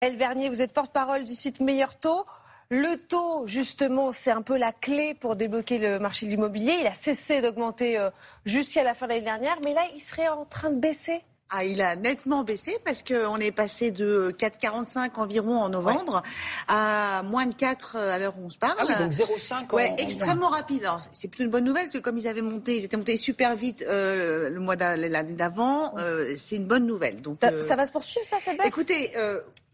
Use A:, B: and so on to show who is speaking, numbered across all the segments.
A: Maëlle Vernier, vous êtes porte-parole du site Meilleur Taux. Le taux, justement, c'est un peu la clé pour débloquer le marché de l'immobilier. Il a cessé d'augmenter jusqu'à la fin de l'année dernière, mais là, il serait en train de baisser.
B: Ah, il a nettement baissé parce qu'on est passé de 4,45 environ en novembre à moins de 4 à l'heure où on se parle.
C: Ah oui, donc 0,5
B: Ouais, extrêmement rapide. Alors, c'est plutôt une bonne nouvelle parce que comme ils étaient montés super vite l'année d'avant, c'est une bonne nouvelle. Donc,
A: ça va se poursuivre, ça, cette baisse ?
B: Écoutez,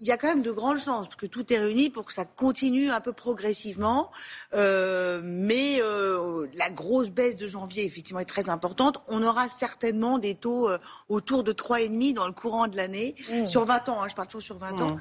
B: il y a quand même de grandes chances parce que tout est réuni pour que ça continue un peu progressivement. Mais la grosse baisse de janvier, effectivement, est très importante. On aura certainement des taux autour de 3,5 dans le courant de l'année. Sur 20 ans, je parle toujours sur 20 ans.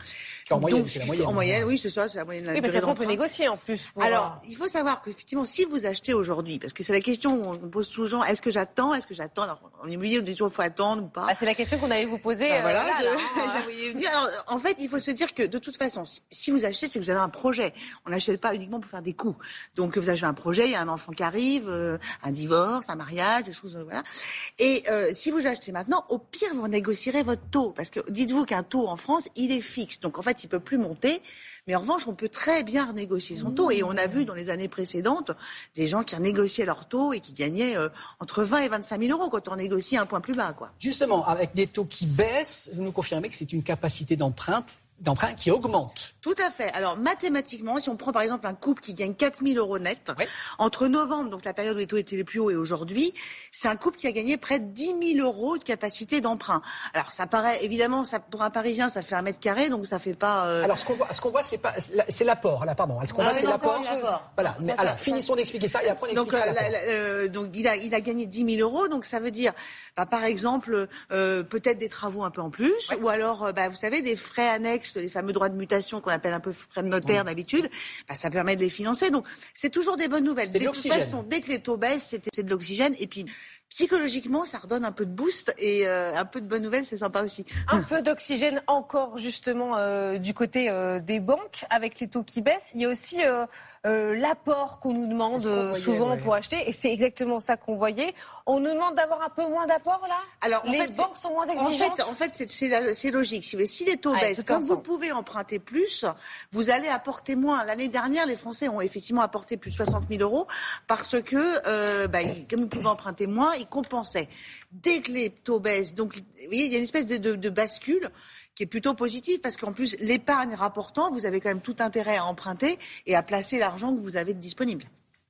C: En moyenne,
B: donc,
C: c'est la moyenne.
B: En moyenne, oui, c'est ça, c'est la moyenne.
A: Oui, parce qu'on peut négocier en plus.
B: Alors, il faut savoir qu'effectivement, si vous achetez aujourd'hui, parce que c'est la question qu'on pose toujours, est-ce que j'attends ? Alors, en immobilier, on dit toujours, il faut attendre ou pas.
A: C'est la question qu'on allait vous poser.
B: J'ai venir. Alors, en fait, il faut se dire que de toute façon, si vous achetez, c'est que vous avez un projet. On n'achète pas uniquement pour faire des coups. Donc, vous achetez un projet, il y a un enfant qui arrive, un divorce, un mariage, des choses, voilà. Et si vous achetez maintenant, au pire, vous négocierez votre taux. Parce que dites-vous qu'un taux en France, il est fixe. Donc, en fait, il peut plus monter. Mais en revanche, on peut très bien renégocier son taux. Et on a vu dans les années précédentes des gens qui renégociaient leur taux et qui gagnaient entre 20 et 25 000 euros quand on négocie un point plus bas, quoi.
C: Justement, avec des taux qui baissent, vous nous confirmez que c'est une capacité d'emprunt qui augmente.
B: Tout à fait. Alors, mathématiquement, si on prend par exemple un couple qui gagne 4 000 euros net, entre novembre, donc la période où les taux étaient les plus hauts, et aujourd'hui, c'est un couple qui a gagné près de 10 000 euros de capacité d'emprunt. Alors, ça paraît, évidemment, pour un Parisien, ça fait 1 mètre carré, donc ça fait pas...
C: Alors, ce qu'on voit, c'est l'apport, là, pardon. Ce qu'on voit, c'est l'apport. Voilà. Mais alors, finissons d'expliquer ça et après on expliquera l'apport.
B: Donc, il a gagné 10 000 euros, donc ça veut dire, par exemple, peut-être des travaux un peu en plus, ou alors, vous savez, des frais annexes, les fameux droits de mutation qu'on appelle un peu frais de notaire d'habitude, ça permet de les financer. Donc, c'est toujours des bonnes nouvelles. De toute façon, dès que les taux baissent, c'est de l'oxygène. Et puis, psychologiquement, ça redonne un peu de boost et un peu de bonnes nouvelles, c'est sympa aussi.
A: Un peu d'oxygène encore, justement, du côté des banques, avec les taux qui baissent. Il y a aussi l'apport qu'on nous demande souvent pour acheter, et c'est exactement ça qu'on voyait. On nous demande d'avoir un peu moins d'apport, là ? Alors, les banques sont moins exigeantes ?
B: En fait, c'est logique. Si les taux baissent, comme vous pouvez emprunter plus, vous allez apporter moins. L'année dernière, les Français ont effectivement apporté plus de 60 000 euros parce que, comme ils pouvaient emprunter moins, ils compensaient. Dès que les taux baissent, donc, vous voyez, il y a une espèce de bascule qui est plutôt positif parce qu'en plus, l'épargne rapportant, vous avez quand même tout intérêt à emprunter et à placer l'argent que vous avez de disponible.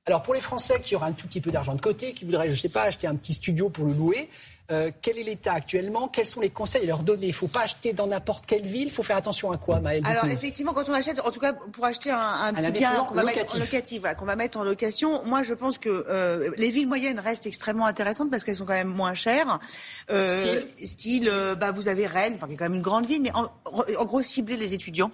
C: Alors, pour les Français qui auraient un tout petit peu d'argent de côté, qui voudraient, je ne sais pas, acheter un petit studio pour le louer, quel est l'état actuellement ? Quels sont les conseils à leur donner ? Il ne faut pas acheter dans n'importe quelle ville. Il faut faire attention à quoi, Maëlle ?
B: Alors, effectivement, quand on achète, en tout cas, pour acheter un petit bien qu'on va mettre en locatif, qu'on va mettre en location, moi, je pense que les villes moyennes restent extrêmement intéressantes parce qu'elles sont quand même moins chères. Style, vous avez Rennes, qui est quand même une grande ville, mais en gros, cibler les étudiants.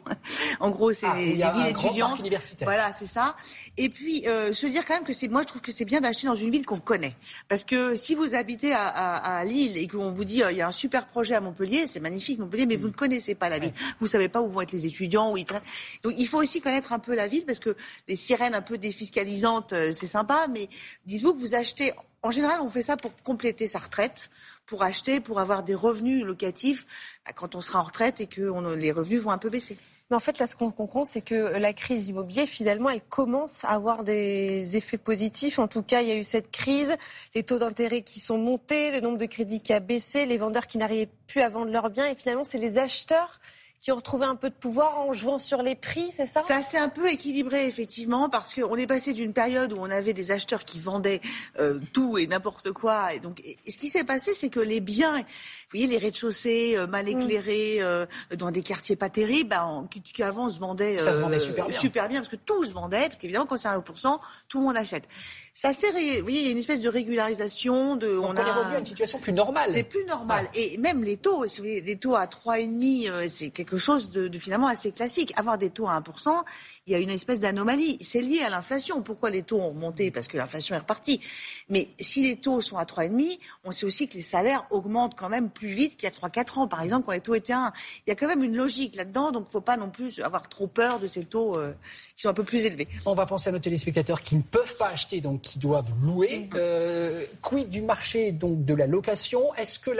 B: En gros, c'est les villes étudiantes. Voilà, c'est ça. Et puis, se dire quand même que moi, je trouve que c'est bien d'acheter dans une ville qu'on connaît. Parce que si vous habitez à Lille et qu'on vous dit il y a un super projet à Montpellier, c'est magnifique Montpellier, mais vous ne connaissez pas la ville. Vous savez pas où vont être les étudiants, où ils traînent. Donc il faut aussi connaître un peu la ville parce que les sirènes un peu défiscalisantes, c'est sympa, mais dites-vous que vous achetez. En général, on fait ça pour compléter sa retraite, pour acheter, pour avoir des revenus locatifs quand on sera en retraite et que les revenus vont un peu baisser.
A: Mais en fait, là, ce qu'on comprend, c'est que la crise immobilière, finalement, elle commence à avoir des effets positifs. En tout cas, il y a eu cette crise, les taux d'intérêt qui sont montés, le nombre de crédits qui a baissé, les vendeurs qui n'arrivaient plus à vendre leurs biens. Et finalement, c'est les acheteurs qui ont retrouvé un peu de pouvoir en jouant sur les prix, c'est ça ?
B: Ça s'est un peu équilibré, effectivement, parce qu'on est passé d'une période où on avait des acheteurs qui vendaient tout et n'importe quoi. Et donc, ce qui s'est passé, c'est que les biens, vous voyez, les rez-de-chaussée mal éclairés, dans des quartiers pas terribles, qui avant se vendaient
C: ça se vendait
B: super bien, parce que tout se vendait, parce qu'évidemment, quand c'est 1%, tout le monde achète. Ça s'est, vous voyez, il y a une espèce de régularisation.
C: On est revenu à une situation plus normale.
B: C'est plus normal. Et même les taux, si vous voyez, les taux à 3,5, c'est quelque chose de finalement assez classique. Avoir des taux à 1%, il y a une espèce d'anomalie. C'est lié à l'inflation. Pourquoi les taux ont monté ? Parce que l'inflation est repartie. Mais si les taux sont à 3,5, on sait aussi que les salaires augmentent quand même plus vite qu'il y a 3-4 ans. Par exemple, quand les taux étaient à 1. Il y a quand même une logique là-dedans, donc il ne faut pas non plus avoir trop peur de ces taux qui sont un peu plus élevés.
C: On va penser à nos téléspectateurs qui ne peuvent pas acheter, donc qui doivent louer. Quid du marché donc de la location ? Est-ce que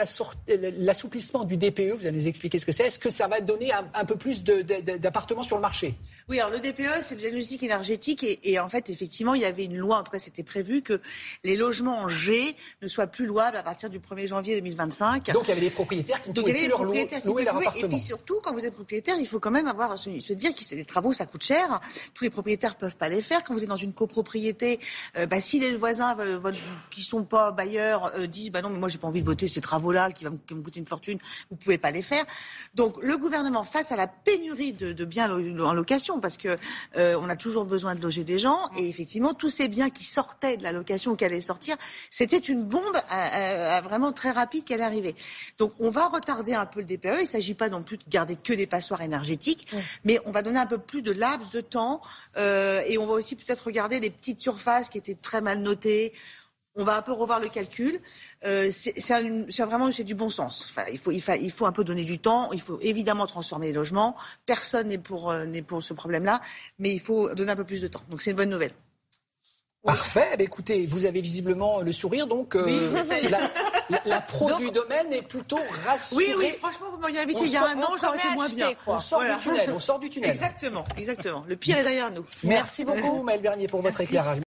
C: l'assouplissement du DPE, vous allez nous expliquer ce que c'est, est-ce que ça va donner donner un peu plus d'appartements sur le marché.
B: Oui, alors le DPE, c'est le diagnostic énergétique et en fait, effectivement, il y avait une loi, en tout cas, c'était prévu que les logements en G ne soient plus louables à partir du 1er janvier 2025.
C: Donc, il y avait des propriétaires qui ne pouvaient plus leur louer leur appartement.
B: Et puis surtout, quand vous êtes propriétaire, il faut quand même se dire que les travaux, ça coûte cher. Tous les propriétaires peuvent pas les faire. Quand vous êtes dans une copropriété, si les voisins qui sont pas bailleurs disent non, mais moi j'ai pas envie de voter ces travaux-là qui vont me coûter une fortune, vous pouvez pas les faire. Donc le gouvernement, face à la pénurie de biens en location, parce que on a toujours besoin de loger des gens, et effectivement tous ces biens qui sortaient de la location ou qui allaient sortir, c'était une bombe vraiment très rapide qui allait arriver. Donc on va retarder un peu le DPE. Il ne s'agit pas non plus de garder que des passoires énergétiques, mais on va donner un peu plus de laps de temps et on va aussi peut-être regarder les petites surfaces qui étaient très mal notées. On va un peu revoir le calcul. C'est du bon sens. Enfin, il faut un peu donner du temps. Il faut évidemment transformer les logements. Personne n'est pour ce problème-là, mais il faut donner un peu plus de temps. Donc c'est une bonne nouvelle.
C: Parfait. Écoutez, vous avez visiblement le sourire, donc la pro du domaine est plutôt rassurée.
B: Oui, franchement, vous m'auriez invité il y a un an, j'aurais été moins bien.
C: On sort du tunnel.
B: Exactement. Le pire est derrière nous.
C: Merci beaucoup, Maëlle Bernier, pour votre éclairage.